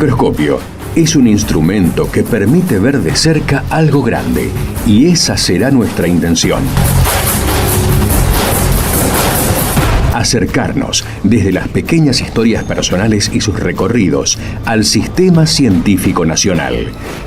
Macroscopio es un instrumento que permite ver de cerca algo grande, y esa será nuestra intención. Acercarnos desde las pequeñas historias personales y sus recorridos al sistema científico nacional.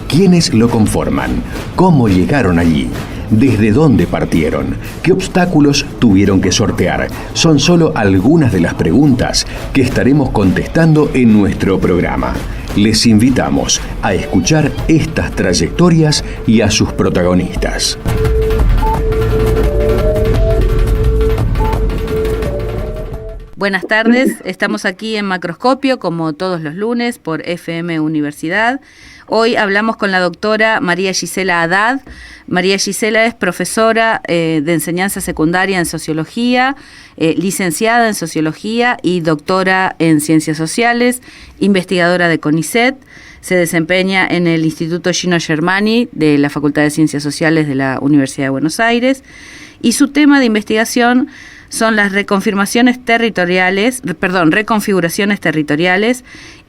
¿Quiénes lo conforman? ¿Cómo llegaron allí? ¿Desde dónde partieron? ¿Qué obstáculos tuvieron que sortear? Son solo algunas de las preguntas que estaremos contestando en nuestro programa. Les invitamos a escuchar estas trayectorias y a sus protagonistas. Buenas tardes, estamos aquí en Macroscopio como todos los lunes por FM Universidad. Hoy hablamos con la doctora María Gisela Haddad. María Gisela es profesora de enseñanza secundaria en Sociología, licenciada en Sociología y doctora en Ciencias Sociales, investigadora de CONICET. Se desempeña en el Instituto Gino Germani de la Facultad de Ciencias Sociales de la Universidad de Buenos Aires. Y su tema de investigación son las reconfiguraciones territoriales,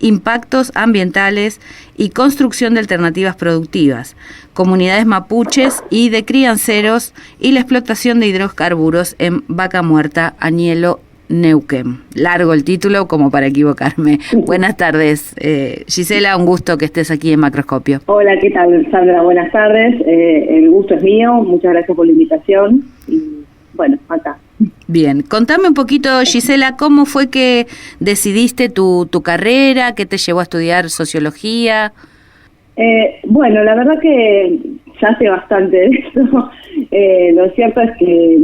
impactos ambientales y construcción de alternativas productivas, comunidades mapuches y de crianceros y la explotación de hidrocarburos en Vaca Muerta, Añelo, Neuquén. Largo el título como para equivocarme. Buenas tardes, Gisela, un gusto que estés aquí en Macroscopio. Hola, ¿qué tal, Sandra? Buenas tardes, el gusto es mío, muchas gracias por la invitación y bueno, acá. Bien, contame un poquito, Gisela, ¿cómo fue que decidiste tu carrera? ¿Qué te llevó a estudiar sociología? Bueno, la verdad que ya sé bastante de esto. Lo cierto es que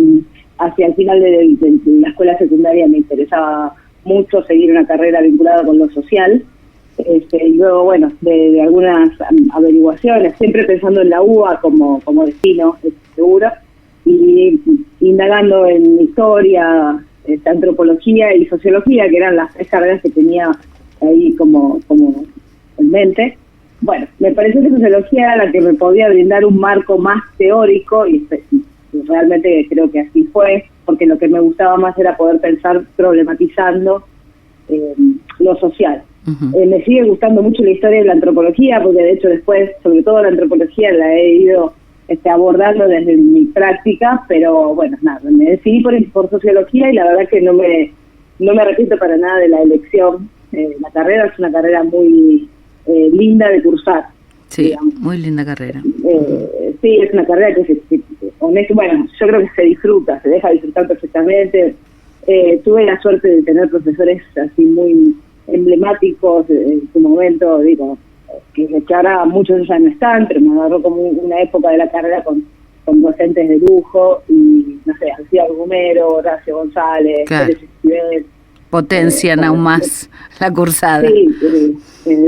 hacia el final de la escuela secundaria me interesaba mucho seguir una carrera vinculada con lo social. Y luego, bueno, de algunas averiguaciones, siempre pensando en la UBA como destino, seguro, y indagando en historia, antropología y sociología, que eran las tres carreras que tenía ahí como en mente. Bueno, me pareció que sociología era la que me podía brindar un marco más teórico y realmente creo que así fue, porque lo que me gustaba más era poder pensar problematizando lo social. Uh-huh. Me sigue gustando mucho la historia de la antropología, porque de hecho después, sobre todo la antropología, la he ido abordando desde mi práctica, pero bueno, nada, me decidí por sociología y la verdad que no me arrepiento para nada de la elección. La carrera es una carrera muy linda de cursar. Sí, digamos. Muy linda carrera. Sí, es una carrera que bueno, yo creo que se disfruta, se deja disfrutar perfectamente. Tuve la suerte de tener profesores así muy emblemáticos en su momento, digo, que ahora muchos ya no están, pero me agarró como una época de la carrera con docentes de lujo y, no sé, Alcía Gumero, Horacio González, claro. Pérez Esquivel. Potencian aún más la cursada. Sí,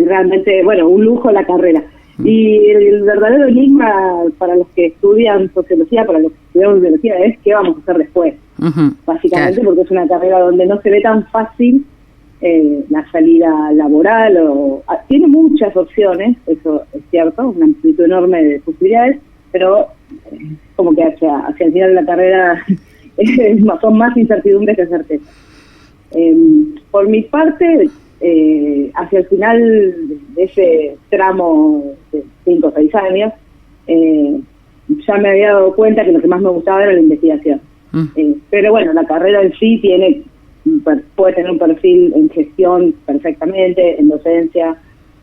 realmente, bueno, un lujo la carrera. Y el verdadero enigma para los que estudian sociología, para los que estudian sociología, es qué vamos a hacer después. Uh-huh, básicamente, claro. Porque es una carrera donde no se ve tan fácil la salida laboral, tiene muchas opciones, eso es cierto, una amplitud enorme de posibilidades, pero como que hacia el final de la carrera son más incertidumbres que certezas. Por mi parte, hacia el final de ese tramo de 5 o 6 años, ya me había dado cuenta que lo que más me gustaba era la investigación. Pero bueno, la carrera en sí puede tener un perfil en gestión perfectamente, en docencia,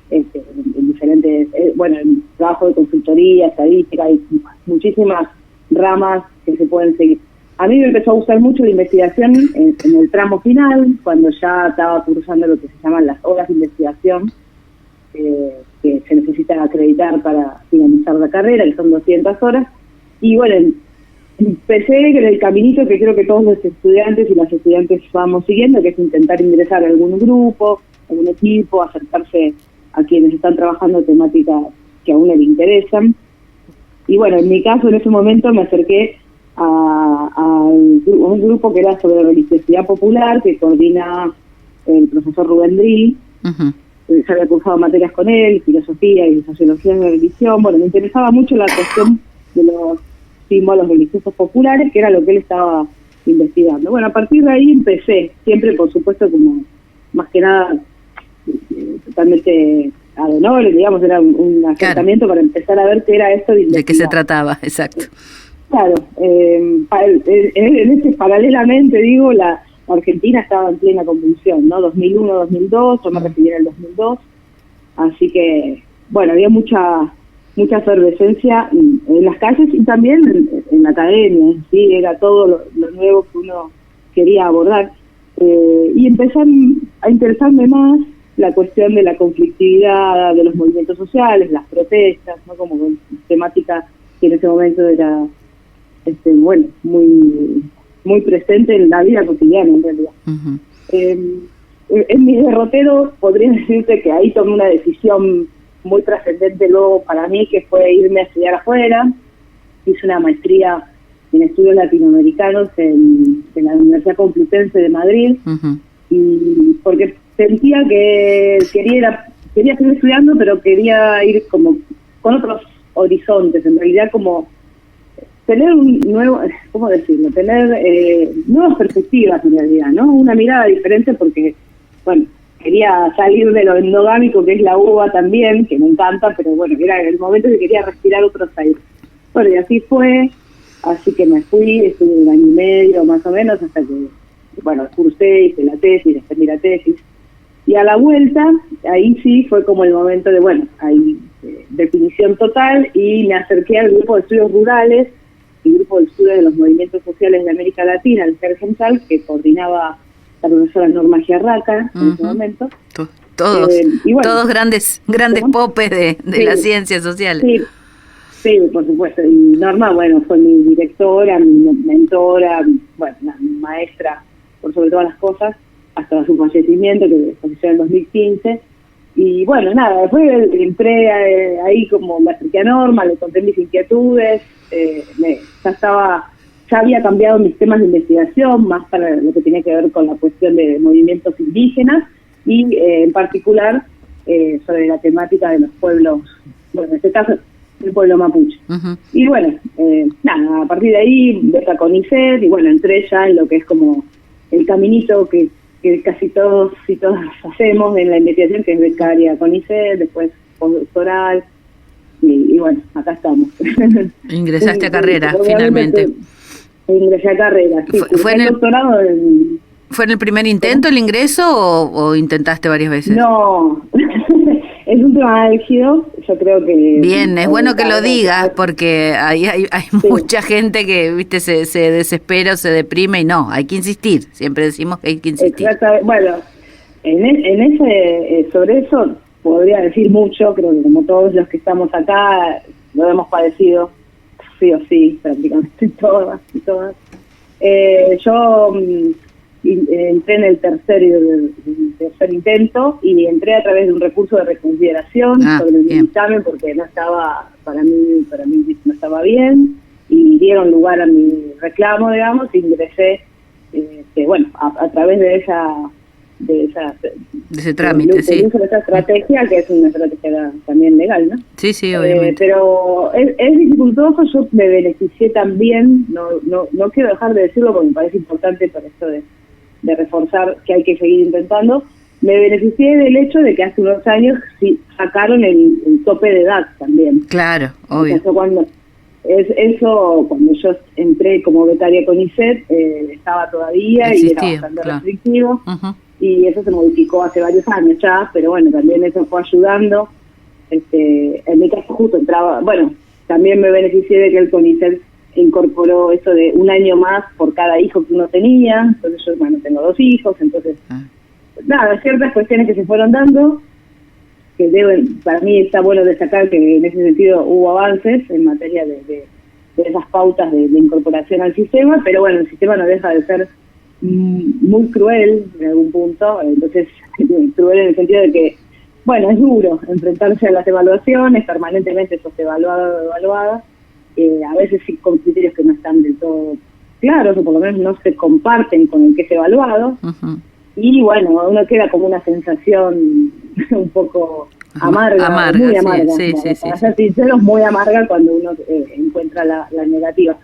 en diferentes, en trabajo de consultoría, estadística, hay muchísimas ramas que se pueden seguir. A mí me empezó a gustar mucho la investigación en el tramo final, cuando ya estaba cursando lo que se llaman las horas de investigación, que se necesitan acreditar para finalizar la carrera, que son 200 horas, y bueno, empecé en el caminito que creo que todos los estudiantes y las estudiantes vamos siguiendo, que es intentar ingresar a algún grupo, algún equipo, acercarse a quienes están trabajando temáticas que a uno le interesan. Y bueno, en mi caso, en ese momento me acerqué a un grupo que era sobre religiosidad popular, que coordina el profesor Rubén Dri. Uh-huh. Se había cursado materias con él, filosofía y sociología de la religión. Bueno, me interesaba mucho la cuestión de los símbolos religiosos populares, que era lo que él estaba investigando. Bueno, a partir de ahí empecé, siempre por supuesto como más que nada totalmente ad honorem, digamos, era un acercamiento para empezar a ver qué era esto. De qué se trataba, exacto. Claro, paralelamente, digo, la Argentina estaba en plena convulsión, ¿no? 2001, 2002, yo me recibí en el 2002, así que, bueno, había mucha efervescencia en las calles y también en la academia, ¿sí? Era todo lo nuevo que uno quería abordar. Y empecé a interesarme más la cuestión de la conflictividad de los movimientos sociales, las protestas, ¿no? Como temática que en ese momento era bueno, muy presente en la vida cotidiana, en realidad. Uh-huh. En mi derrotero podría decirte que ahí tomé una decisión muy trascendente luego para mí, que fue irme a estudiar afuera. Hice una maestría en estudios latinoamericanos en la Universidad Complutense de Madrid, uh-huh. Y porque sentía que quería seguir estudiando, pero quería ir como con otros horizontes, en realidad como tener un nuevo, ¿cómo decirlo? Tener nuevas perspectivas en realidad, ¿no? Una mirada diferente porque, bueno, quería salir de lo endogámico que es la uva también, que me encanta, pero bueno, era el momento que quería respirar otros aires. Bueno, y así fue, así que me fui, estuve un año y medio más o menos, hasta que, bueno, cursé, hice la tesis, defendí la tesis. Y a la vuelta, ahí sí fue como el momento de, bueno, ahí definición total, y me acerqué al grupo de estudios rurales, el grupo de estudios de los movimientos sociales de América Latina, el CERGENTAL, que coordinaba la profesora Norma Giarraca en ese momento. Todos, bueno, todos grandes popes de sí, las ciencias sociales. Sí, por supuesto. Y Norma, bueno, fue mi directora, mi mentora, bueno, mi maestra, por sobre todas las cosas, hasta su fallecimiento, que falleció en 2015. Y bueno, nada, después entré ahí como me acerqué a Norma, le conté mis inquietudes, ya había cambiado mis temas de investigación, más para lo que tenía que ver con la cuestión de movimientos indígenas y en particular sobre la temática de los pueblos, bueno, en este caso el pueblo mapuche. Uh-huh. Y bueno, nada, a partir de ahí beca CONICET y bueno, entré ya en lo que es como el caminito que casi todos y todas hacemos en la investigación, que es becaria CONICET, después postdoctoral, y bueno, acá estamos. Ingresaste a carrera, finalmente. Ingresé a carrera, sí. ¿Fue en el doctorado? ¿Fue en el primer intento el ingreso o intentaste varias veces? No, es un tema álgido, yo creo que... Bien, es bueno que lo digas, porque hay sí, mucha gente que, viste, se desespera o se deprime, y no, hay que insistir, siempre decimos que hay que insistir. Exactamente, bueno, sobre eso podría decir mucho, creo que como todos los que estamos acá lo hemos padecido, sí o sí, prácticamente todas y todas. Yo entré en el tercer intento y entré a través de un recurso de reconsideración sobre el examen porque no estaba, para mí no estaba bien, y dieron lugar a mi reclamo, digamos, y ingresé, bueno, a través de ese trámite, sí. De esa estrategia, que es una estrategia también legal, ¿no? Sí, sí, obviamente. Pero es dificultoso, yo me beneficié también, no quiero dejar de decirlo porque me parece importante para esto de reforzar que hay que seguir intentando. Me beneficié del hecho de que hace unos años sí sacaron el tope de edad también. Claro, obvio. Cuando yo entré como becaria CONICET, estaba todavía existía, y era bastante restrictivo. Uh-huh. Y eso se modificó hace varios años ya, pero bueno, también eso fue ayudando. En mi caso justo entraba, bueno, también me beneficié de que el CONICET incorporó eso de un año más por cada hijo que uno tenía. Entonces yo, bueno, tengo 2 hijos, entonces nada, ciertas cuestiones que se fueron dando, que para mí está bueno destacar que en ese sentido hubo avances en materia de esas pautas de incorporación al sistema, pero bueno, el sistema no deja de ser muy cruel en algún punto, entonces cruel en el sentido de que, bueno, es duro enfrentarse a las evaluaciones, permanentemente sos evaluada, a veces sí con criterios que no están del todo claros, o por lo menos no se comparten con el que es evaluado, uh-huh. Y bueno, uno queda como una sensación un poco amarga, muy amarga, sí, para ser sinceros, muy amarga cuando uno encuentra la negativa.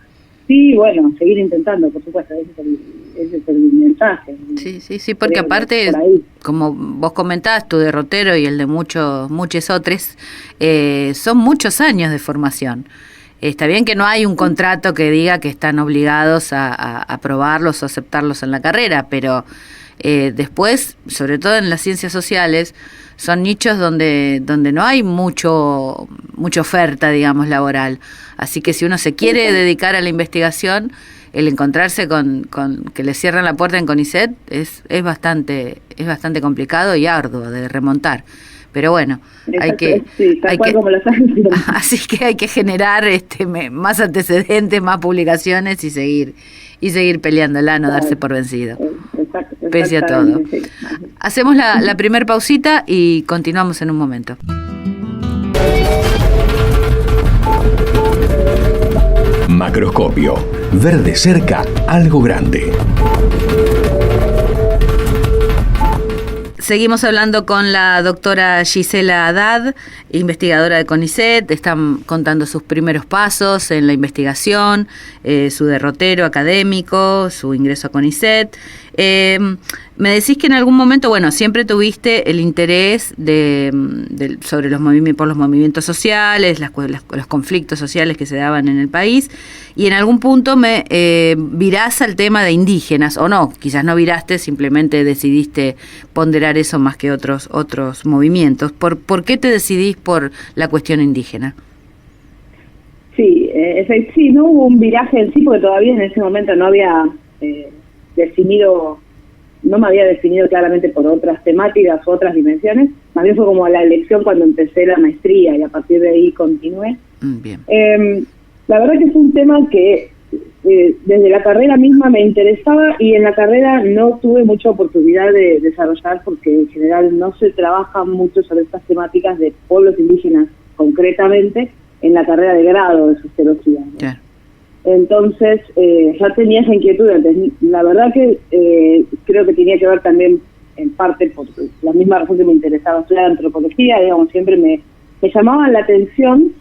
sí, bueno, seguir intentando, por supuesto, ese es el mensaje. Sí, porque aparte, como vos comentabas, tu derrotero y el de muchos otros, son muchos años de formación. Está bien que no hay un contrato que diga que están obligados a aprobarlos o aceptarlos en la carrera, pero después, sobre todo en las ciencias sociales, son nichos donde no hay mucha oferta, digamos, laboral. Así que si uno se quiere dedicar a la investigación, el encontrarse con que le cierran la puerta en CONICET es bastante complicado y arduo de remontar. Pero bueno, así que hay que generar más antecedentes, más publicaciones y seguir peleándola, no darse por vencido. Pese a todo. Sí. Hacemos la primer pausita y continuamos en un momento. Macroscopio. Ver de cerca algo grande. Seguimos hablando con la doctora Gisela Haddad, investigadora de CONICET. Están contando sus primeros pasos en la investigación, su derrotero académico, su ingreso a CONICET. Me decís que en algún momento, bueno, siempre tuviste el interés sobre por los movimientos sociales, los conflictos sociales que se daban en el país, y en algún punto me virás al tema de indígenas, o no, quizás no viraste, simplemente decidiste ponderar eso más que otros movimientos. ¿Por qué te decidís por la cuestión indígena? Sí, no hubo un viraje en sí, porque todavía en ese momento no había no me había definido claramente por otras temáticas u otras dimensiones. Más bien fue como la elección cuando empecé la maestría y a partir de ahí continué. Bien. La verdad que fue un tema que desde la carrera misma me interesaba y en la carrera no tuve mucha oportunidad de desarrollar porque en general no se trabaja mucho sobre estas temáticas de pueblos indígenas concretamente en la carrera de grado de sociología, ¿no? Claro. Entonces ya tenía esa inquietud. Entonces, la verdad que creo que tenía que ver también en parte por la misma razón que me interesaba estudiar antropología, digamos, siempre me llamaba la atención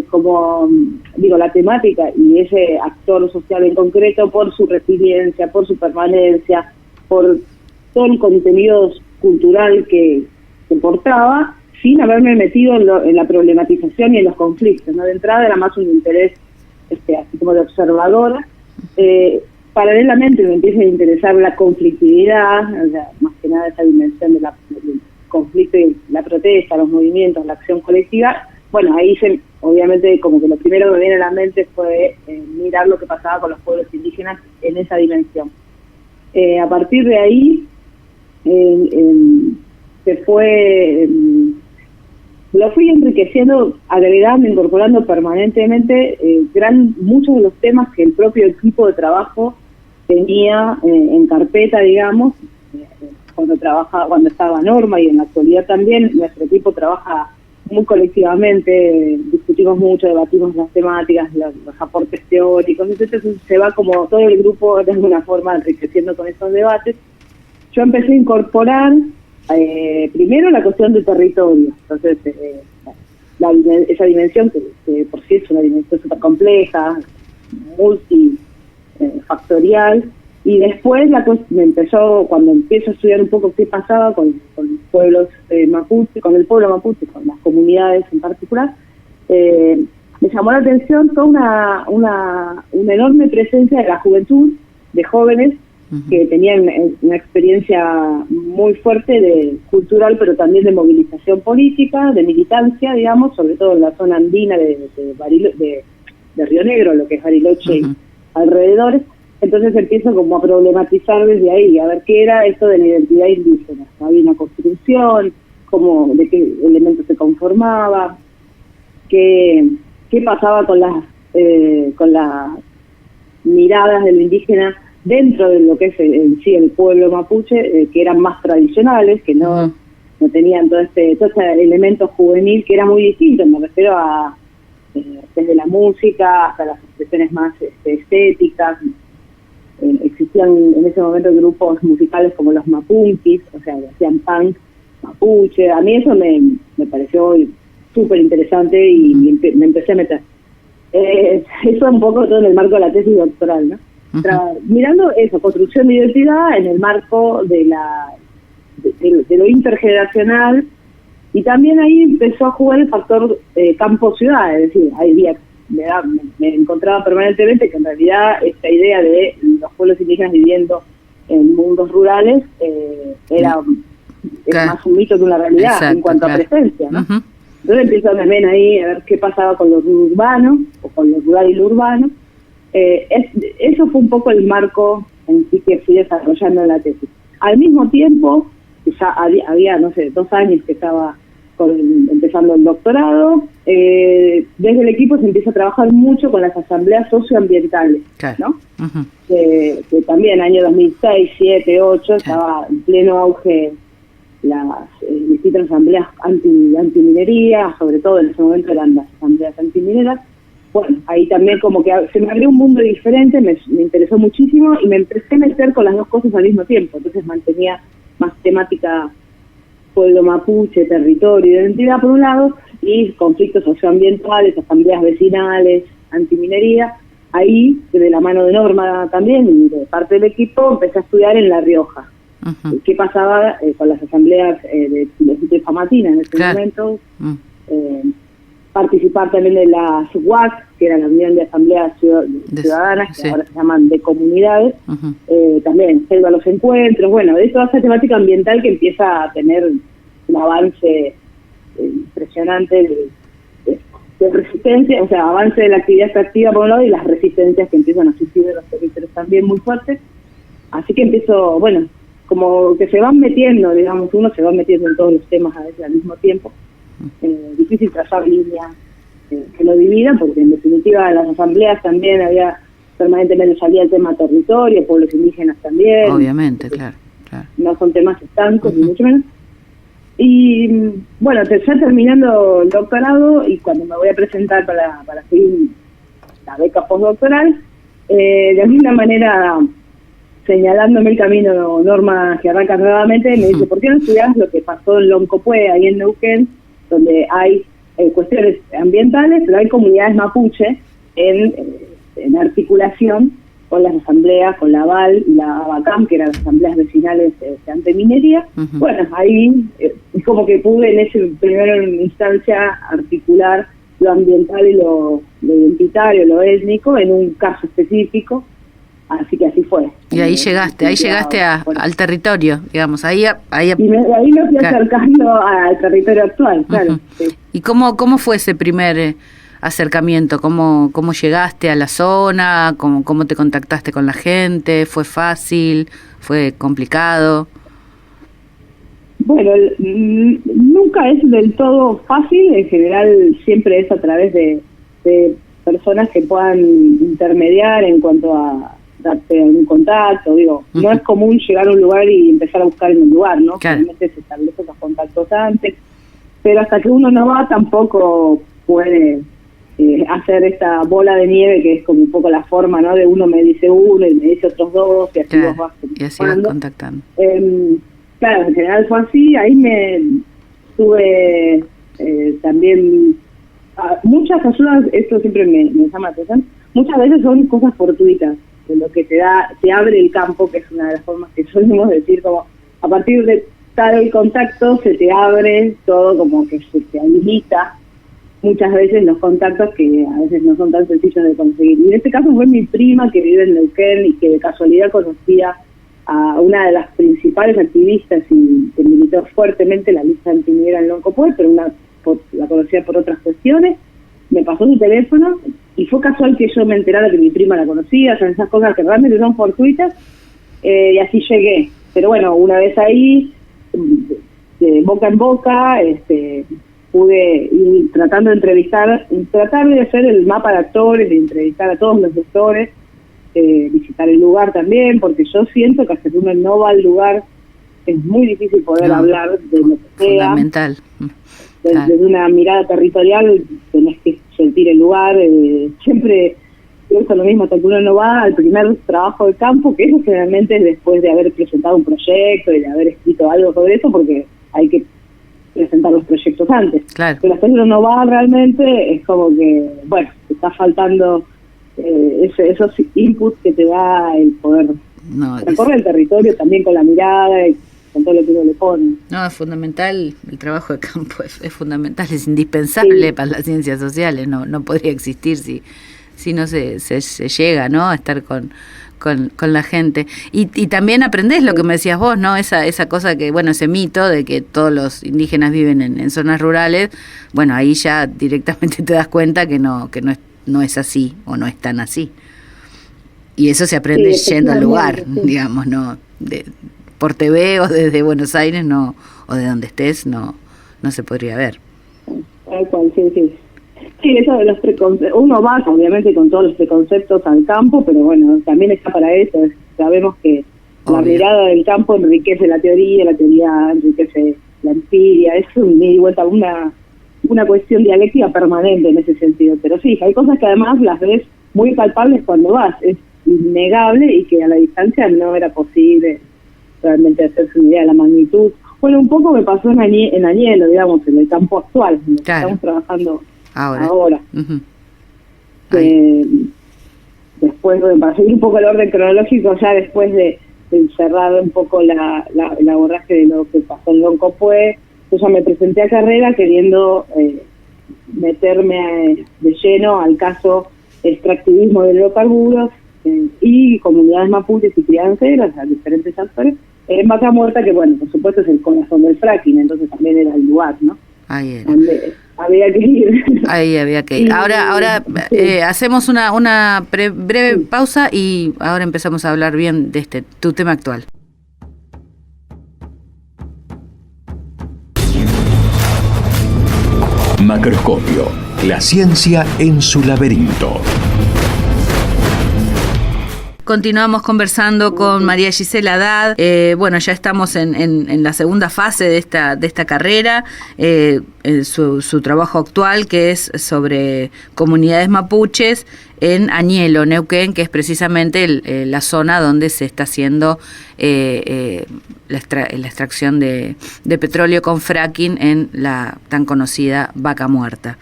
como digo, la temática y ese actor social en concreto por su resiliencia, por su permanencia, por todo el contenido cultural que portaba, sin haberme metido en la problematización y en los conflictos, ¿no? De entrada era más un interés así como de observadora. Paralelamente me empieza a interesar la conflictividad, o sea, más que nada esa dimensión del conflicto y la protesta, los movimientos, la acción colectiva. Bueno, ahí obviamente como que lo primero que me viene a la mente fue mirar lo que pasaba con los pueblos indígenas en esa dimensión. A partir de ahí se fue... lo fui enriqueciendo, agregando, incorporando permanentemente muchos de los temas que el propio equipo de trabajo tenía en carpeta, digamos, cuando estaba Norma y en la actualidad también. Nuestro equipo trabaja muy colectivamente, discutimos mucho, debatimos las temáticas, los aportes teóricos, entonces se va como todo el grupo de alguna forma enriqueciendo con esos debates. Yo empecé a incorporar primero la cuestión del territorio, entonces esa dimensión que por sí es una dimensión súper compleja, multifactorial, y después me empezó, cuando empiezo a estudiar un poco qué pasaba con los pueblos mapuche, con el pueblo mapuche, con las comunidades en particular, me llamó la atención toda una enorme presencia de la juventud, de jóvenes, que tenían una experiencia muy fuerte cultural, pero también de movilización política, de militancia, digamos, sobre todo en la zona andina de Río Negro, lo que es Bariloche y alrededores. Entonces empiezo como a problematizar desde ahí, a ver qué era esto de la identidad indígena. Había una construcción, de qué elementos se conformaba, qué pasaba con las miradas del indígena dentro de lo que es en sí el pueblo mapuche, que eran más tradicionales, que no tenían todo este elemento juvenil que era muy distinto. Me refiero a desde la música hasta las expresiones más estéticas. Existían en ese momento grupos musicales como los mapunkis, o sea, que hacían punk mapuche. A mí eso me pareció súper interesante y me empecé a meter. Eso un poco todo en el marco de la tesis doctoral, ¿no? Mirando eso, construcción de identidad en el marco de lo intergeneracional, y también ahí empezó a jugar el factor campo-ciudad, es decir, ahí me encontraba permanentemente que en realidad esta idea de los pueblos indígenas viviendo en mundos rurales era más un mito que una realidad. Exacto, en cuanto a presencia, ¿no? Entonces empiezo también ahí a ver qué pasaba con lo urbano, o con lo rural y lo urbano. Eso fue un poco el marco en sí que fui desarrollando en la tesis. Al mismo tiempo, ya había, no sé, 2 años que estaba empezando el doctorado, desde el equipo se empieza a trabajar mucho con las asambleas socioambientales, ¿no? Que también año 2006, 2007, 2008 estaba en pleno auge las distintas asambleas antiminería, sobre todo en ese momento eran las asambleas antimineras. Bueno, ahí también como que se me abrió un mundo diferente, me interesó muchísimo y me empecé a meter con las dos cosas al mismo tiempo. Entonces mantenía más temática pueblo mapuche, territorio, identidad por un lado, y conflictos socioambientales, asambleas vecinales, antiminería. Ahí, de la mano de Norma también y de parte del equipo, empecé a estudiar en La Rioja. ¿Qué pasaba con las asambleas de Famatina en ese momento? Participar también de las UAC, que era la Unión de Asambleas Ciudadanas, que ahora se llaman de comunidades, también selva a los encuentros, bueno, de toda esa temática ambiental que empieza a tener un avance impresionante de resistencia, o sea, avance de la actividad extractiva por un lado y las resistencias que empiezan a surgir de los territorios también muy fuertes. Así que empiezo, bueno, como que se van metiendo, digamos, uno se va metiendo en todos los temas a veces al mismo tiempo. Difícil trazar líneas que lo dividan, porque en definitiva en las asambleas también había permanentemente salía el tema territorio, pueblos indígenas también. Obviamente, claro. No son temas estancos, ni mucho menos. Y bueno, ya terminando el doctorado, y cuando me voy a presentar para seguir la beca postdoctoral, de alguna manera señalándome el camino, Norma que arranca nuevamente, me dice, ¿por qué no estudias lo que pasó en Loncopué, ahí en Neuquén, donde hay cuestiones ambientales, pero hay comunidades mapuche en articulación con las asambleas, con la AVAL y la ABACAM, que eran las asambleas vecinales de antiminería? Bueno, ahí es como que pude en ese primera instancia articular lo ambiental y lo identitario, lo étnico, en un caso específico. Así que así fue. Y ahí llegaste al territorio, digamos, ahí ahí me fui acercando al territorio actual, claro. Sí. ¿Y cómo fue ese primer acercamiento? ¿Cómo llegaste a la zona? ¿Cómo te contactaste con la gente? ¿Fue fácil? ¿Fue complicado? Bueno, nunca es del todo fácil, en general siempre es a través de personas que puedan intermediar en cuanto a darte un contacto, digo, no es común llegar a un lugar y empezar a buscar en un lugar, ¿no? Realmente se establecen los contactos antes, pero hasta que uno no va tampoco puede hacer esta bola de nieve que es como un poco la forma, ¿no? De uno me dice uno y me dice otros dos y así vos vas contactando. Claro, en general fue así, ahí me tuve también muchas ayudas, esto siempre me llama la atención, muchas veces son cosas fortuitas, de lo que te abre el campo, que es una de las formas que solemos decir, como a partir de tal contacto se te abre todo, como que se te habilita muchas veces los contactos que a veces no son tan sencillos de conseguir. Y en este caso fue mi prima que vive en Neuquén y que de casualidad conocía a una de las principales activistas y que militó fuertemente la lucha antiminería en Loncopué, pero la conocía por otras cuestiones. Me pasó su teléfono y fue casual que yo me enterara que mi prima la conocía, son esas cosas que realmente son fortuitas, y así llegué. Pero bueno, una vez ahí, de boca en boca, pude ir tratando de tratar de hacer el mapa de actores, de entrevistar a todos los doctores, visitar el lugar también, porque yo siento que hasta que uno no va al lugar es muy difícil poder hablar de lo que sea. Fundamental. Desde una mirada territorial tenés que sentir el lugar, siempre pienso lo mismo, hasta que uno no va al primer trabajo de campo, que eso generalmente es después de haber presentado un proyecto y de haber escrito algo sobre eso, porque hay que presentar los proyectos antes. Claro. Pero hasta que uno no va realmente, es como que, bueno, te está faltando esos inputs que te da el poder recorrer el territorio también con la mirada y con todo lo que uno le pone. No, es fundamental, el trabajo de campo es fundamental, es indispensable para las ciencias sociales, no podría existir si no se llega, ¿no?, a estar con la gente. Y también aprendés lo que me decías vos, ¿no? Esa cosa que, bueno, ese mito de que todos los indígenas viven en zonas rurales, bueno, ahí ya directamente te das cuenta que no es así o no es tan así. Y eso se aprende yendo al lugar, digamos, ¿no? Por TV o desde Buenos Aires no, o de donde estés no se podría ver. Tal cual, sí. Sí, eso de los preconceptos, uno va obviamente con todos los preconceptos al campo, pero bueno, también está para eso. Sabemos que la mirada del campo enriquece la teoría enriquece la empiria, es un ida y vuelta, una cuestión dialéctica permanente en ese sentido. Pero sí, hay cosas que además las ves muy palpables cuando vas, es innegable y que a la distancia no era posible realmente hacerse una idea de la magnitud. Bueno, un poco me pasó en Añelo, digamos, en el campo actual, en el que estamos trabajando ahora. Uh-huh. Después, para seguir un poco el orden cronológico, ya después de cerrar un poco la abordaje de lo que pasó en Loncopué, yo ya me presenté a carrera queriendo meterme de lleno al caso extractivismo de hidrocarburos y comunidades mapuches y crianceras, a diferentes actores, en Vaca Muerta, que bueno, por supuesto es el corazón del fracking, entonces también era el lugar, ¿no? Ahí era. Donde había que ir. Ahí había que ir. Ahora hacemos una breve pausa y ahora empezamos a hablar bien de tu tema actual. Macroscopio, la ciencia en su laberinto. Continuamos conversando con María Gisela Haddad. Bueno, ya estamos en la segunda fase de esta carrera, su trabajo actual, que es sobre comunidades mapuches en Añelo, Neuquén, que es precisamente la zona donde se está haciendo la extracción de petróleo con fracking en la tan conocida Vaca Muerta.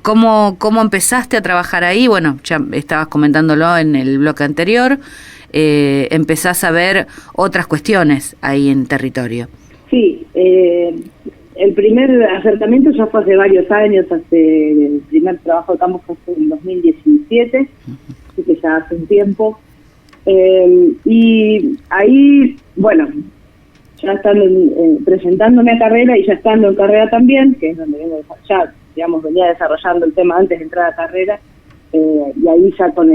¿Cómo empezaste a trabajar ahí? Bueno, ya estabas comentándolo en el bloque anterior. Empezás a ver otras cuestiones ahí en territorio. Sí, el primer acercamiento ya fue hace varios años, el primer trabajo de campo fue en 2017, así que ya hace un tiempo. Y ahí, bueno, ya estando presentándome a carrera y ya estando en carrera también, que es donde vengo ya, digamos, venía desarrollando el tema antes de entrar a carrera, y ahí ya con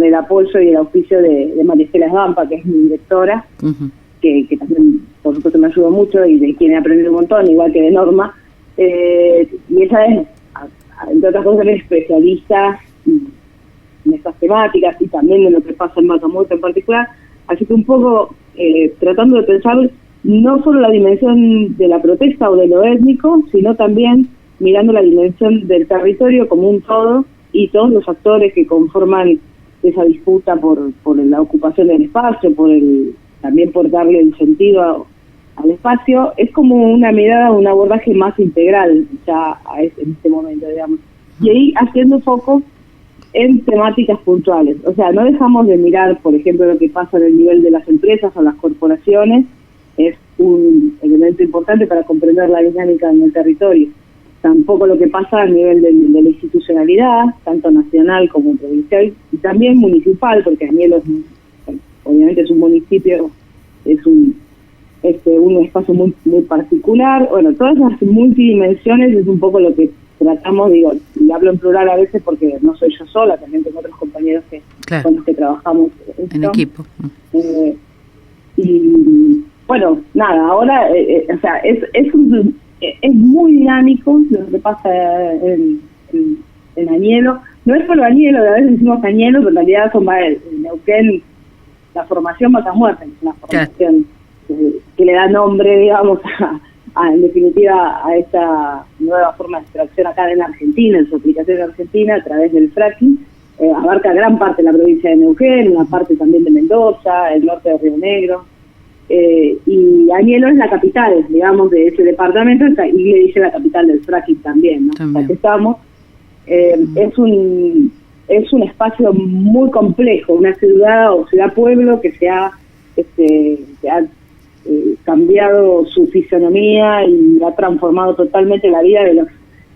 el apoyo y el auspicio de María Gisela Svampa, que es mi directora, uh-huh, que también por supuesto me ayudó mucho y de quien he aprendido un montón, igual que de Norma, y ella es, entre otras cosas, es especialista en estas temáticas y también en lo que pasa en Vaca Muerta en particular, así que un poco tratando de pensar no solo la dimensión de la protesta o de lo étnico, sino también mirando la dimensión del territorio como un todo y todos los actores que conforman esa disputa por la ocupación del espacio, también por darle el sentido al espacio, es como una mirada, un abordaje más integral ya en este momento, digamos. Y ahí haciendo foco en temáticas puntuales. O sea, no dejamos de mirar, por ejemplo, lo que pasa en el nivel de las empresas o las corporaciones, es un elemento importante para comprender la dinámica en el territorio. Tampoco lo que pasa a nivel de la institucionalidad, tanto nacional como provincial, y también municipal, porque Añelo obviamente es un municipio, es un espacio muy, muy particular. Bueno, todas esas multidimensiones es un poco lo que tratamos, digo, y hablo en plural a veces porque no soy yo sola, también tengo otros compañeros con los que trabajamos en equipo. Y bueno, nada, ahora, o sea, es muy dinámico lo que pasa en Añelo. No es solo Añelo, a veces decimos Añelo, pero en realidad son Neuquén, la formación Vaca Muerta, es una formación que le da nombre, digamos, en definitiva a esta nueva forma de extracción acá en Argentina, en su aplicación en Argentina a través del fracking. Abarca gran parte de la provincia de Neuquén, una parte también de Mendoza, el norte de Río Negro. y Añelo es la capital, digamos, de ese departamento, y le dice la capital del fracking también, ¿no? También. O sea, que estamos, es un espacio muy complejo, una ciudad o ciudad-pueblo que se ha cambiado su fisonomía y ha transformado totalmente la vida de los,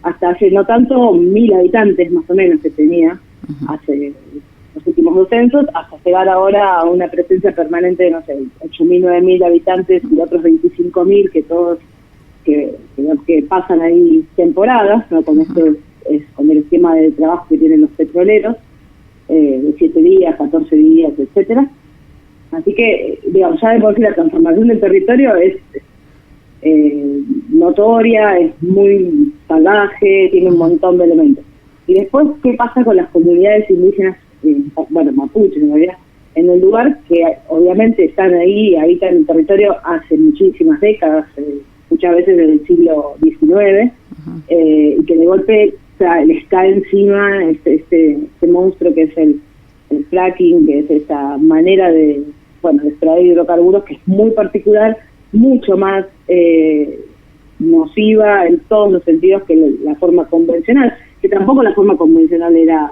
hasta hace no tanto, 1.000 habitantes más o menos que tenía, hace los últimos 2 censos, hasta llegar ahora a una presencia permanente de, no sé, 8.000, 9.000 habitantes y otros 25.000 que todos que pasan ahí temporadas, ¿no? Con esto es con el esquema de trabajo que tienen los petroleros, de 7 días, 14 días, etcétera. Así que, digamos, ya de por sí la transformación del territorio es notoria, es muy salvaje, tiene un montón de elementos. Y después, ¿qué pasa con las comunidades indígenas, mapuches en realidad, en el lugar que obviamente están ahí, habitan el territorio hace muchísimas décadas, muchas veces desde el siglo XIX, y que de golpe, o sea, les cae encima este monstruo que es el fracking, que es esta manera de extraer hidrocarburos que es muy particular, mucho más nociva en todos los sentidos que la forma convencional, que tampoco la forma convencional era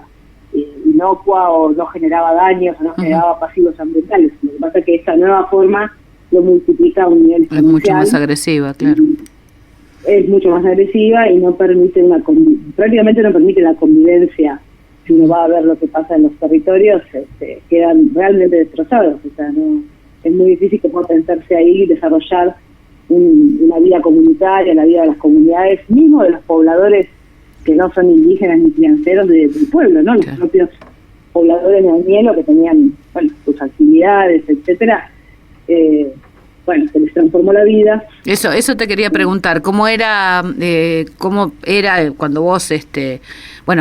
inocua o no generaba daños o no generaba pasivos ambientales. Lo que pasa es que esta nueva forma lo multiplica a un nivel exponencial. Es mucho más agresiva, claro. Es mucho más agresiva y no permite prácticamente no permite la convivencia. Si uno va a ver lo que pasa en los territorios, quedan realmente destrozados. O sea, no es muy difícil que pueda pensarse ahí desarrollar una vida comunitaria, la vida de las comunidades, mismo de los pobladores que no son indígenas ni financieros del pueblo, ¿no? Los propios pobladores de Añelo que tenían, sus actividades, etcétera. Se les transformó la vida. Eso te quería preguntar, ¿cómo era cuando vos,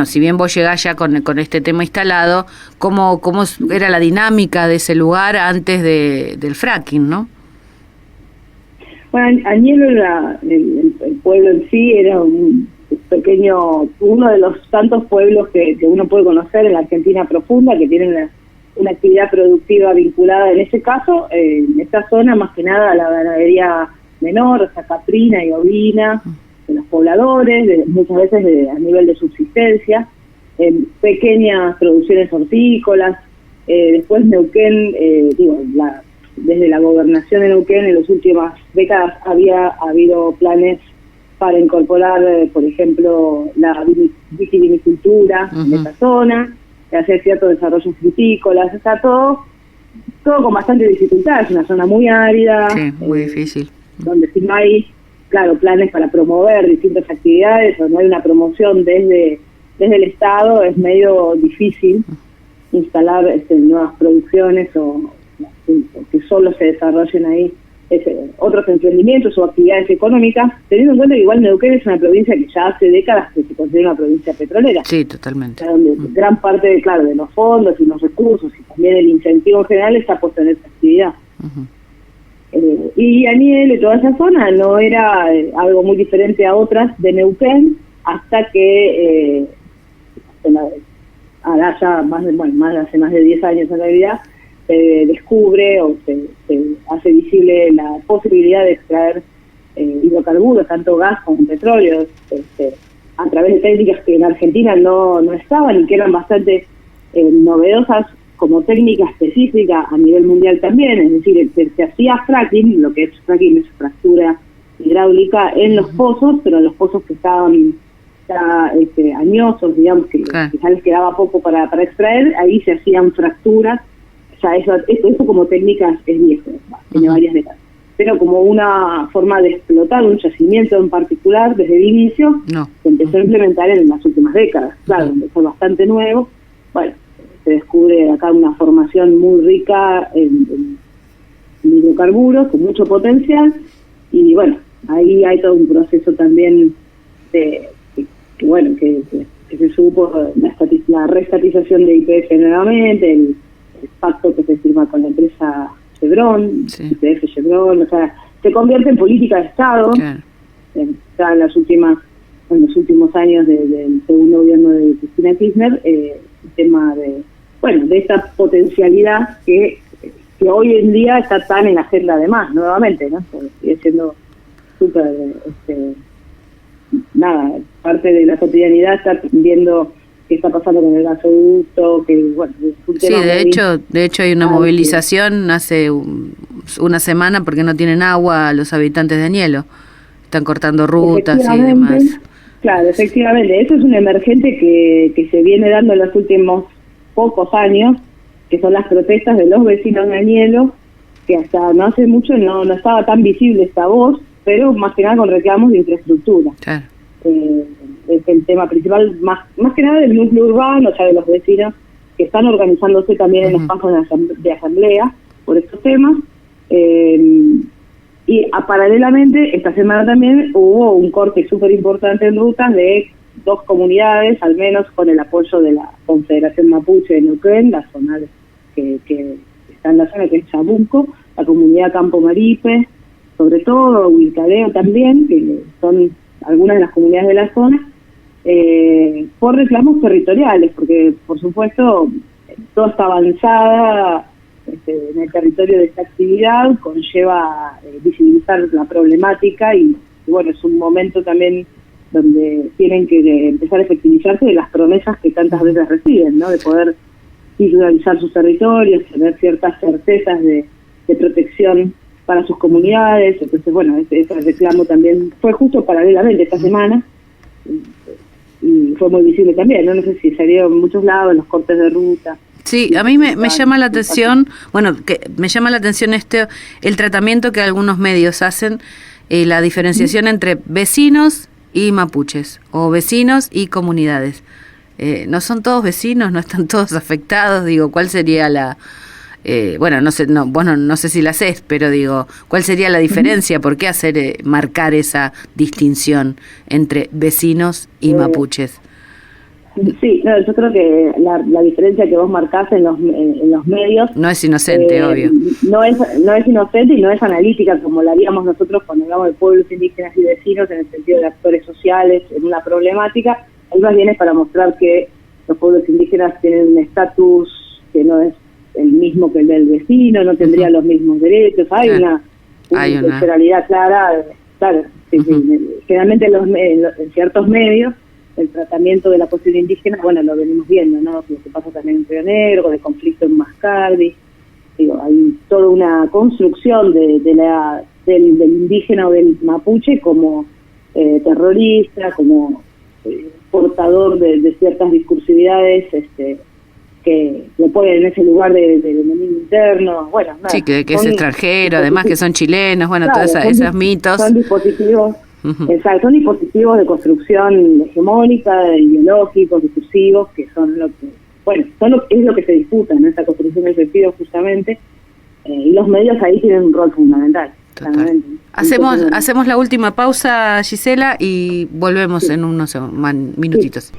si bien vos llegás ya con este tema instalado, cómo era la dinámica de ese lugar antes del fracking, ¿no? Bueno, Añelo, el pueblo en sí, era un pequeño, uno de los tantos pueblos que uno puede conocer en la Argentina profunda, que tienen una actividad productiva vinculada, en este caso, en esta zona, más que nada a la ganadería menor, o sea, caprina y ovina, de los pobladores, muchas veces a nivel de subsistencia, pequeñas producciones hortícolas. Después Neuquén, desde la gobernación de Neuquén en las últimas décadas había habido planes para incorporar, por ejemplo, la vitivinicultura en esa zona, hacer ciertos desarrollos frutícolas, o sea, todo con bastante dificultad. Es una zona muy árida, muy difícil, donde si no hay, planes para promover distintas actividades o no hay una promoción desde el Estado, es medio difícil instalar nuevas producciones o que solo se desarrollen ahí otros emprendimientos o actividades económicas, teniendo en cuenta que igual Neuquén es una provincia que ya hace décadas que se considera una provincia petrolera. Sí, totalmente. Donde gran parte, de los fondos y los recursos y también el incentivo en general está puesto en esta actividad. Y Añelo y toda esa zona no era algo muy diferente a otras de Neuquén, hasta que hace más de 10 años en realidad, se descubre o se hace visible la posibilidad de extraer hidrocarburos, tanto gas como petróleo, a través de técnicas que en Argentina no estaban y que eran bastante novedosas como técnica específica a nivel mundial también. Es decir, se hacía fracking, lo que es fracking es fractura hidráulica en los pozos, pero en los pozos que estaban añosos, digamos, que ya les quedaba poco para extraer, ahí se hacían fracturas. O sea, eso como técnica es viejo, tiene varias décadas. Pero como una forma de explotar un yacimiento en particular, desde el inicio, se empezó a implementar en las últimas décadas. Claro, empezó bastante nuevo. Bueno, se descubre acá una formación muy rica en hidrocarburos, con mucho potencial, y ahí hay todo un proceso también que se supo, la reestatización de YPF nuevamente, el pacto que se firma con la empresa Chevron, YPF Chevron, o sea, se convierte en política de Estado. Está en los últimos años del segundo gobierno de Cristina Kirchner, el tema de esta potencialidad que que hoy en día está tan en la agenda además, nuevamente, ¿no? Porque sigue siendo súper, parte de la cotidianidad, estar viendo qué está pasando con el gasoducto, que bueno, es un tema de hecho hay una movilización hace una semana porque no tienen agua los habitantes de Añelo, están cortando rutas y demás. Claro, efectivamente, eso es un emergente que se viene dando en los últimos pocos años, que son las protestas de los vecinos de Añelo, que hasta no hace mucho no estaba tan visible esta voz, pero más que nada con reclamos de infraestructura. Claro. Es el tema principal, más que nada del núcleo urbano, o sea, de los vecinos que están organizándose también en espacios de asamblea por estos temas. Y paralelamente, esta semana también hubo un corte súper importante en rutas de 2 comunidades, al menos con el apoyo de la Confederación Mapuche de Neuquén, la zona que está en la zona, que es Chabuco, la comunidad Campo Maripe, sobre todo, Huilcadeo también, que son algunas de las comunidades de la zona, por reclamos territoriales, porque por supuesto toda esta avanzada en el territorio de esta actividad conlleva visibilizar la problemática y bueno, es un momento también donde tienen que empezar a efectivizarse de las promesas que tantas veces reciben, ¿no? De poder individualizar sus territorios, tener ciertas certezas de protección para sus comunidades. Entonces, bueno, ese reclamo también fue justo paralelamente esta semana y fue muy visible también, ¿no? No sé si salió en muchos lados, en los cortes de ruta. Sí, a mí me llama la atención, me llama la atención el tratamiento que algunos medios hacen, la diferenciación entre vecinos y mapuches, o vecinos y comunidades. No son todos vecinos, no están todos afectados, digo, ¿cuál sería no sé si la sé, pero digo, ¿cuál sería la diferencia? ¿Por qué marcar esa distinción entre vecinos y mapuches? Sí, yo creo que la diferencia que vos marcás en los medios no es inocente, obvio. No es inocente y no es analítica como la haríamos nosotros cuando hablamos de pueblos indígenas y vecinos en el sentido de actores sociales en una problemática. Ahí más bien es para mostrar que los pueblos indígenas tienen un estatus que no es el mismo que el del vecino, no tendría los mismos derechos. Hay una literalidad clara, claro. Sí, generalmente en ciertos medios el tratamiento de la cuestión indígena, bueno, lo venimos viendo, ¿no? Lo que pasa también en Río Negro, de conflicto en Mascardi. Digo, hay toda una construcción del indígena o del mapuche como terrorista, como portador de ciertas discursividades que lo ponen en ese lugar de enemigo interno. Bueno, nada, sí, que es extranjero, además que son chilenos, bueno, claro, todos esos mitos. Son dispositivos. Exacto, son dispositivos de construcción hegemónica, ideológicos, discursivos, que son lo que, es lo que se disputa en esa construcción del sentido justamente, y los medios ahí tienen un rol fundamental. Hacemos la última pausa, Gisela, y volvemos en unos minutitos. Sí.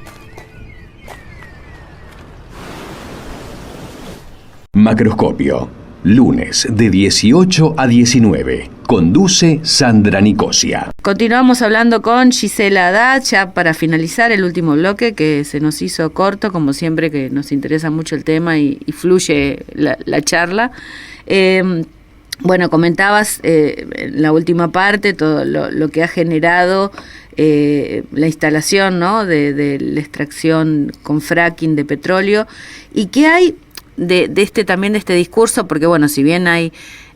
Macroscopio, lunes de 18 a 19. Conduce Sandra Nicosia. Continuamos hablando con Gisela Haddad, ya para finalizar el último bloque, que se nos hizo corto, como siempre, que nos interesa mucho el tema y fluye la charla. Comentabas en la última parte todo lo que ha generado la instalación, ¿no?, de la extracción con fracking de petróleo, y qué hay de este discurso, porque bueno, si bien hay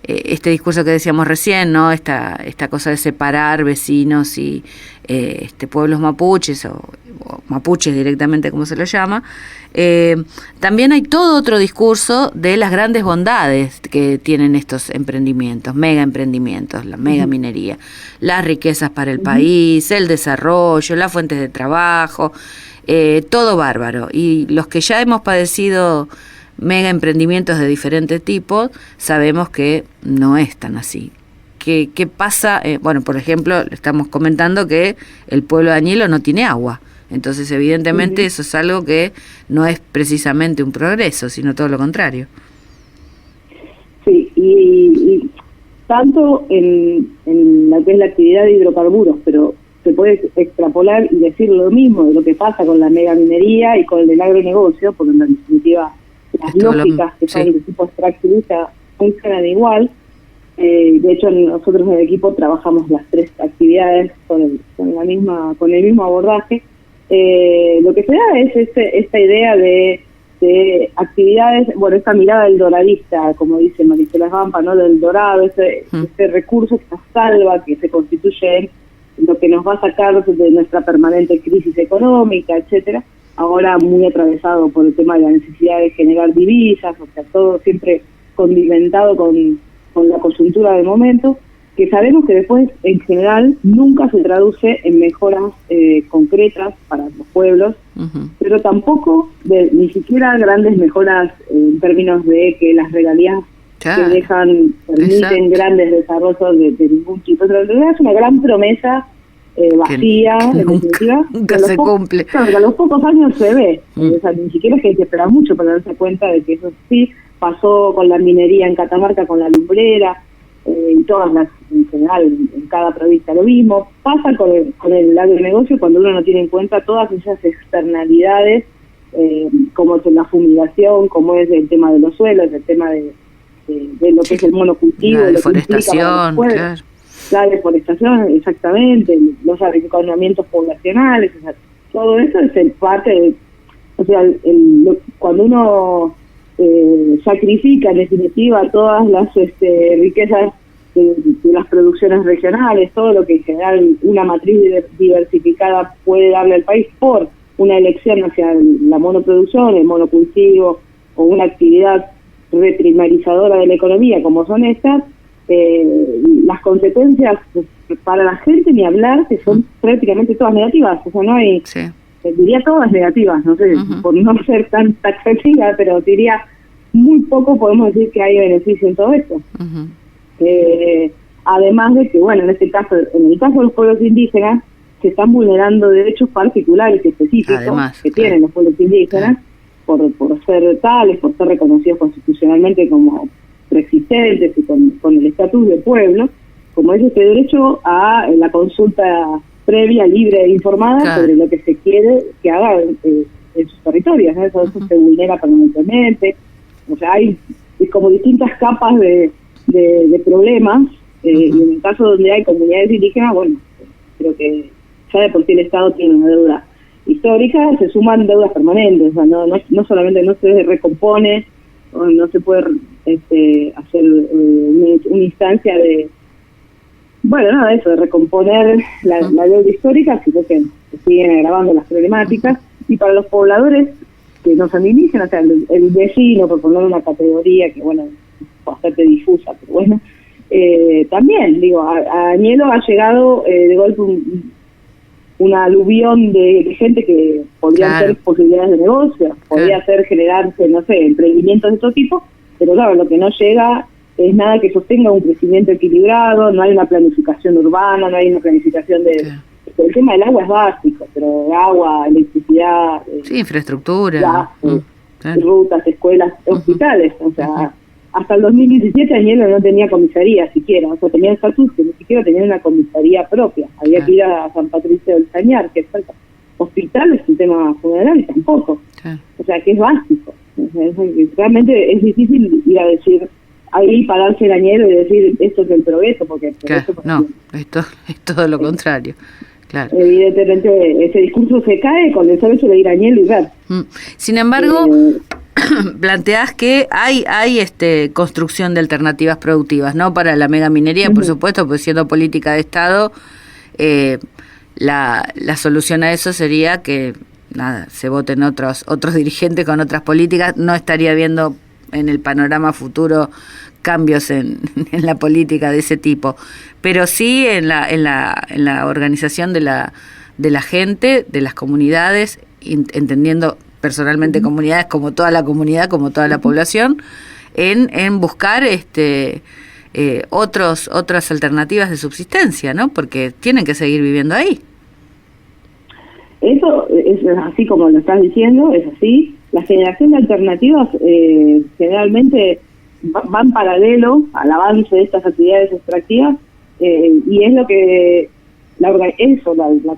este discurso que decíamos recién, ¿no?, esta cosa de separar vecinos y pueblos mapuches o mapuches directamente, como se lo llama, también hay todo otro discurso de las grandes bondades que tienen estos emprendimientos, mega emprendimientos, la mega minería, las riquezas para el país, el desarrollo, las fuentes de trabajo, todo bárbaro. Y los que ya hemos padecido mega emprendimientos de diferentes tipos, sabemos que no es tan así. ¿Qué pasa? Por ejemplo, estamos comentando que el pueblo de Añelo no tiene agua. Entonces, evidentemente, eso es algo que no es precisamente un progreso, sino todo lo contrario. Sí, y tanto en lo que es la actividad de hidrocarburos, pero se puede extrapolar y decir lo mismo de lo que pasa con la mega minería y con el agronegocio, porque en definitiva las lógicas que son de tipo extractivista funcionan igual. De hecho, nosotros en el equipo trabajamos las 3 actividades con el mismo abordaje. Lo que se da es esta idea de actividades, bueno, esta mirada del doradista, como dice Marisela Vampa, ¿no? Del dorado, ese recurso que nos salva, que se constituye en lo que nos va a sacar de nuestra permanente crisis económica, etcétera. Ahora muy atravesado por el tema de la necesidad de generar divisas, o sea, todo siempre condimentado con la coyuntura del momento, que sabemos que después, en general, nunca se traduce en mejoras concretas para los pueblos, pero tampoco ni siquiera grandes mejoras en términos de que las regalías que permiten grandes desarrollos de ningún tipo. Pero en realidad es una gran promesa vacía, en definitiva. Nunca se cumple. Claro, que a los pocos años se ve. O sea, ni siquiera es que hay que esperar mucho para darse cuenta de que eso sí pasó con la minería en Catamarca, con la lumbrera, y todas las, en general, en cada provincia lo mismo. Pasa con el agronegocio cuando uno no tiene en cuenta todas esas externalidades, como es la fumigación, como es el tema de los suelos, el tema de lo que es el monocultivo, la deforestación, claro. La deforestación, exactamente, los arrinconamientos poblacionales, o sea, todo eso es parte de, o sea, cuando uno sacrifica en definitiva todas las riquezas de las producciones regionales, todo lo que en general una matriz diversificada puede darle al país por una elección hacia la monoproducción, el monocultivo o una actividad reprimarizadora de la economía como son estas, las consecuencias para la gente ni hablar, que son prácticamente todas negativas, o sea, no hay, diría todas negativas, no sé, por no ser tan taxativa, pero diría muy poco podemos decir que hay beneficio en todo esto. Además de que, bueno, en el caso de los pueblos indígenas, se están vulnerando derechos particulares y específicos que tienen los pueblos indígenas, por ser tales, por ser reconocidos constitucionalmente como preexistentes y con el estatus de pueblo, como es este derecho a la consulta previa, libre e informada sobre lo que se quiere que haga en sus territorios, ¿no? Eso se vulnera permanentemente. O sea, hay como distintas capas de problemas, y en el caso donde hay comunidades indígenas, bueno, creo que ya de por sí el Estado tiene una deuda histórica, se suman deudas permanentes, o sea, no solamente no se recompone, o no se puede hacer una instancia de, bueno, nada de eso, de recomponer la deuda histórica, sino que se siguen agravando las problemáticas, y para los pobladores que no son indígenas, o sea, el vecino, por poner una categoría que, bueno, es bastante difusa, pero bueno, también, digo, a Añelo ha llegado de golpe una aluvión de gente que podría ser posibilidades de negocio, podría generarse, no sé, emprendimientos de todo tipo, pero claro, lo que no llega es nada que sostenga un crecimiento equilibrado, no hay una planificación urbana, no hay una planificación de... El tema del agua es básico, pero agua, electricidad... infraestructura. Rutas, escuelas, hospitales, o sea... Hasta el 2017 Añelo no tenía comisaría siquiera, o sea, tenía estatus que ni siquiera tenía una comisaría propia. Había que ir a San Patricio del Cañar, que es cerca. Hospital es un tema funeral y tampoco. O sea, que es básico. O sea, realmente es difícil ir a decir, ahí pararse el Añelo y decir esto es el progreso, porque... no, esto es todo lo contrario. Claro. Evidentemente ese discurso se cae con el solo hecho de ir a Añelo y ver. Sin embargo... planteás que hay construcción de alternativas productivas, ¿no? Para la megaminería, por supuesto, pues siendo política de Estado, la solución a eso sería que se voten otros dirigentes con otras políticas. No estaría viendo en el panorama futuro cambios en la política de ese tipo, pero sí en la organización de la gente, de las comunidades, entendiendo personalmente comunidades como toda la comunidad, como toda la población, en buscar otras alternativas de subsistencia, ¿no? Porque tienen que seguir viviendo ahí. Eso es así como lo estás diciendo, es así. La generación de alternativas generalmente van paralelo al avance de estas actividades extractivas, y es lo que la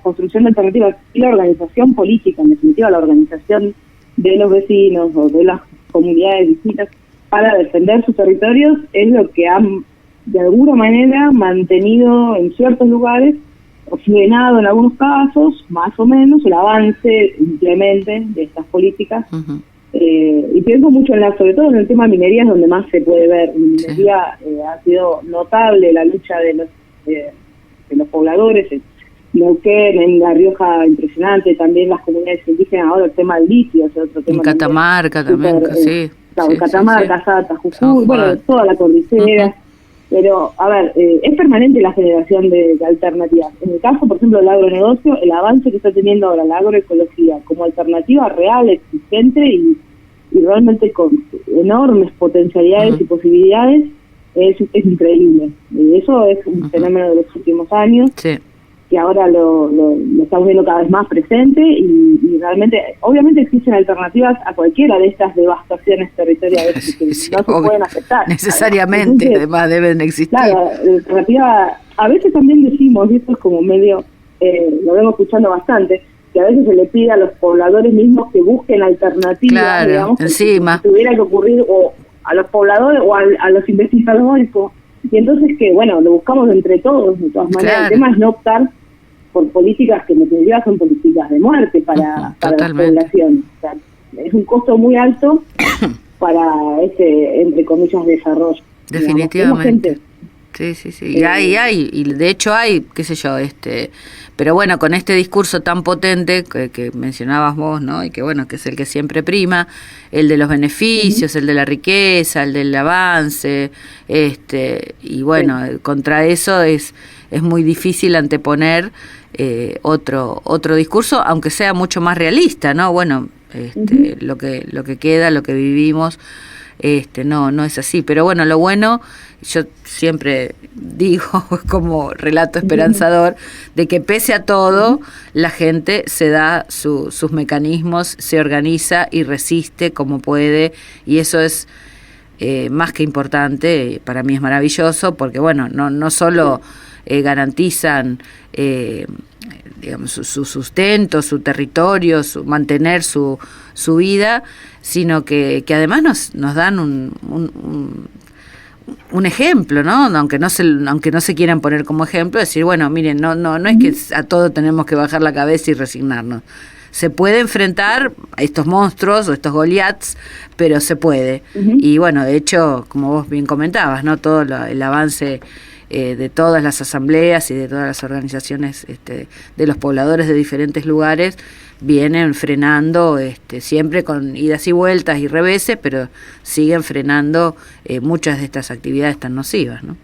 construcción de alternativas y la organización política, en definitiva la organización de los vecinos o de las comunidades distintas, para defender sus territorios es lo que han de alguna manera mantenido en ciertos lugares, o frenado en algunos casos, más o menos, el avance simplemente de estas políticas. Uh-huh. Y pienso mucho sobre todo en el tema de minería, es donde más se puede ver. En minería ha sido notable la lucha de los pobladores, en Neuquén, en La Rioja, impresionante, también las comunidades indígenas, ahora el tema del litio, es otro tema. En Catamarca también, sí. Claro, sí, Catamarca, Salta, San Jujuy, bueno, toda la cordillera. Uh-huh. Pero, a ver, es permanente la generación de alternativas. En el caso, por ejemplo, del agronegocio, el avance que está teniendo ahora la agroecología como alternativa real, existente y realmente con enormes potencialidades uh-huh. y posibilidades, es increíble. Y eso es un uh-huh. fenómeno de los últimos años, sí. que ahora lo estamos viendo cada vez más presente y realmente, obviamente existen alternativas a cualquiera de estas devastaciones territoriales que sí, no se pueden aceptar. Necesariamente, Entonces, además deben existir. Claro, la alternativa, a veces también decimos, y esto es como medio, lo vengo escuchando bastante, que a veces se le pide a los pobladores mismos que busquen alternativas, claro, digamos, encima. que tuviera que ocurrir o a los pobladores o a los investigadores, y entonces que, bueno, lo buscamos entre todos, de todas maneras. Claro. El tema es no optar por políticas que en definitiva son políticas de muerte para la población. O sea, es un costo muy alto para ese, entre comillas, desarrollo. Definitivamente. Sí. Y y de hecho hay, qué sé yo, pero bueno, con este discurso tan potente que mencionabas vos, ¿no? Y que bueno, que es el que siempre prima, el de los beneficios, uh-huh. el de la riqueza, el del avance, y bueno, contra eso es muy difícil anteponer otro discurso, aunque sea mucho más realista, ¿no? Bueno, uh-huh. lo que queda, lo que vivimos, no es así, pero bueno, lo bueno, yo siempre digo como relato esperanzador, de que pese a todo, la gente se da sus mecanismos, se organiza y resiste como puede, y eso es más que importante, para mí es maravilloso, porque bueno, no solo garantizan digamos su sustento, su territorio, mantener su vida, sino que además nos dan un ejemplo, ¿no? Aunque no se quieran poner como ejemplo, decir, bueno, miren, no es que a todo tenemos que bajar la cabeza y resignarnos. Se puede enfrentar a estos monstruos o estos Goliaths, pero se puede. Uh-huh. Y bueno, de hecho, como vos bien comentabas, ¿no? Todo el avance de todas las asambleas y de todas las organizaciones de los pobladores de diferentes lugares vienen frenando, siempre con idas y vueltas y reveses, pero siguen frenando muchas de estas actividades tan nocivas, ¿no?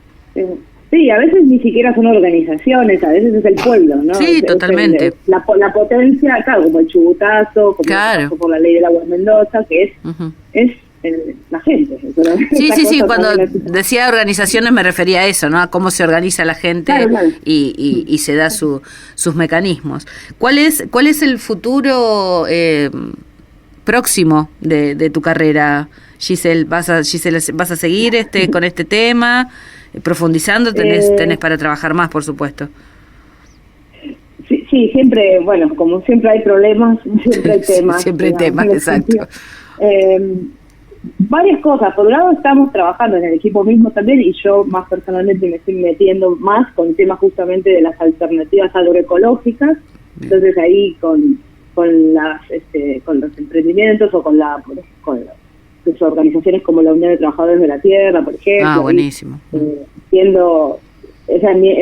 Sí, a veces ni siquiera son organizaciones, a veces es el pueblo, ¿no? Sí, totalmente. La potencia, claro, como el Chubutazo, como el caso por la ley del agua en Mendoza, que es, uh-huh. es la gente. Sí, cuando decía organizaciones me refería a eso, ¿no? A cómo se organiza la gente, claro. Y se da sus mecanismos. ¿Cuál es el futuro próximo de tu carrera, Giselle? ¿Vas a seguir con este tema? Profundizando, tenés para trabajar más, por supuesto. Sí, siempre, bueno, como siempre hay problemas, siempre hay temas. Siempre hay temas, exacto. Varias cosas. Por un lado estamos trabajando en el equipo mismo también, y yo más personalmente me estoy metiendo más con temas justamente de las alternativas agroecológicas. Entonces ahí con los emprendimientos o con las organizaciones como la Unión de Trabajadores de la Tierra, por ejemplo. Ah, buenísimo. En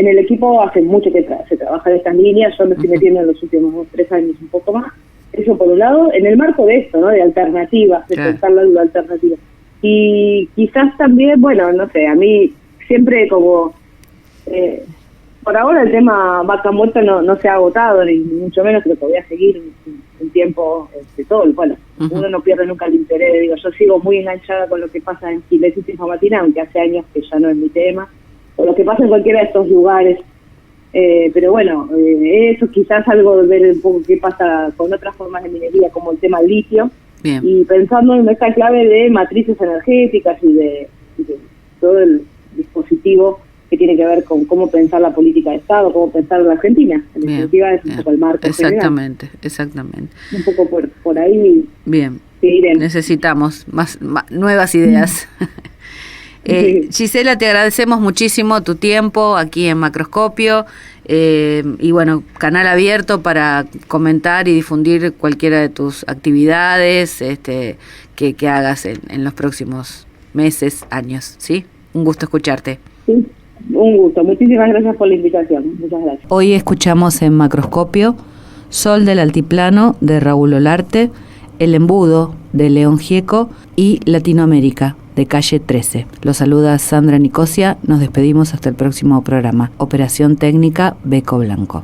el equipo hace mucho que se trabaja en estas líneas, yo me estoy metiendo en los últimos 3 años un poco más. Eso por un lado, en el marco de esto, ¿no? De alternativas, de pensar la alternativa. Y quizás también, bueno, no sé, a mí siempre como... por ahora el tema vaca muerta no se ha agotado, ni mucho menos, creo que voy a seguir un tiempo todo. Bueno, uh-huh. Uno no pierde nunca el interés, digo, yo sigo muy enganchada con lo que pasa en Chilecito y Famatina, aunque hace años que ya no es mi tema, o lo que pasa en cualquiera de estos lugares. Pero bueno, eso quizás algo de ver un poco qué pasa con otras formas de minería, como el tema del litio. Bien. Y pensando en esta clave de matrices energéticas y de todo el dispositivo que tiene que ver con cómo pensar la política de Estado, cómo pensar la Argentina. En definitiva es un poco el marco exactamente, general. Exactamente. Un poco por ahí. Bien. seguiremos. Necesitamos más nuevas ideas. Gisela, te agradecemos muchísimo tu tiempo aquí en Macroscopio y bueno, canal abierto para comentar y difundir cualquiera de tus actividades que hagas en los próximos meses, años, ¿sí? Un gusto escucharte. Sí, un gusto. Muchísimas gracias por la invitación. Muchas gracias. Hoy escuchamos en Macroscopio Sol del Altiplano de Raúl Olarte, El Embudo de León Gieco y Latinoamérica de Calle 13. Los saluda Sandra Nicosia. Nos despedimos hasta el próximo programa. Operación técnica Beco Blanco.